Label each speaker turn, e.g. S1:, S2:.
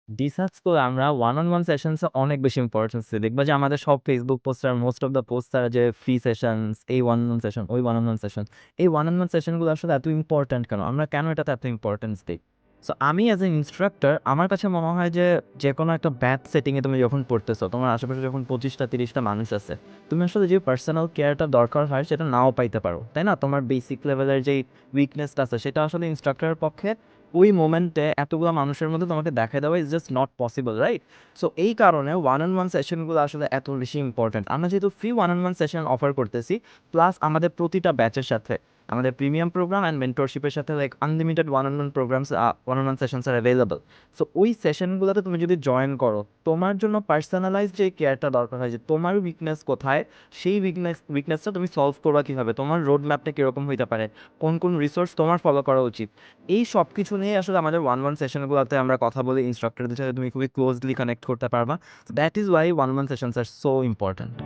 S1: Research করে আমরা one on one সেশনসে অনেক বেশি ইম্পর্টেন্স দিই। দেখবা যে আমাদের সব Facebook poster, most of the poster যে ফ্রি সেশনস, এই ওয়ান অন ওয়ান সেশন, ওই ওয়ান অন ওয়ান সেশন, এই ওয়ান অন ওয়ান সেশনগুলো আসলে এত ইম্পর্ট্যান্ট কেন, আমরা কেন এটাতে এত ইম্পর্টেন্স দিই? সো আমি অ্যাজ এ ইনস্ট্রাক্টর আমার কাছে মনে হয় যে যে কোনো একটা ব্যাচ সেটিংয়ে তুমি যখন পড়তেছো, তোমার আশেপাশে যখন 25টা 30টা মানুষ আছে, তুমি আসলে যে পার্সোনাল কেয়ারটা দরকার হয় সেটা নাও পাইতে পারো, তাই না? তোমার বেসিক লেভেলের যেই উইকনেসটা আছে সেটা আসলে ইনস্ট্রাক্টরের পক্ষে ওই মোমেন্টে এতগুলো মানুষের মধ্যে তোমাকে দেখা দেওয়া is just not possible, right? So এই কারণে ওয়ান অন ওয়ান সেশনগুলো আসলে এত বেশি ইম্পর্টেন্ট। আমরা যেহেতু free one on one session offer করতেছি, প্লাস আমাদের প্রতিটা ব্যাচের সাথে আমাদের প্রিমিয়াম প্রোগ্রাম অ্যান্ড মেন্টরশিপের সাথে like unlimited one on one programs, one on one sessions R available. So ওই সেশনগুলোতে তুমি যদি জয়েন করো, তোমার জন্য পার্সোনালাইজ যে কেয়ারটা দরকার হয়, যে তোমার উইকনেস কোথায়, সেই উইকনেসটা তুমি সলভ করবা কীভাবে, তোমার রোড ম্যাপটা কীরকম হইতে পারে, কোন কোন রিসোর্স তোমার ফলো করা উচিত, এই সব কিছু নিয়ে আসলে আমাদের ওয়ান ওয়ান সেশনগুলোতে আমরা কথা বলি। ইনস্ট্রাক্টরদের সাথে তুমি খুবই ক্লোজলি কানেক্ট করতে পারবা। That is why one one sessions আর সো ইম্পর্ট্যান্ট।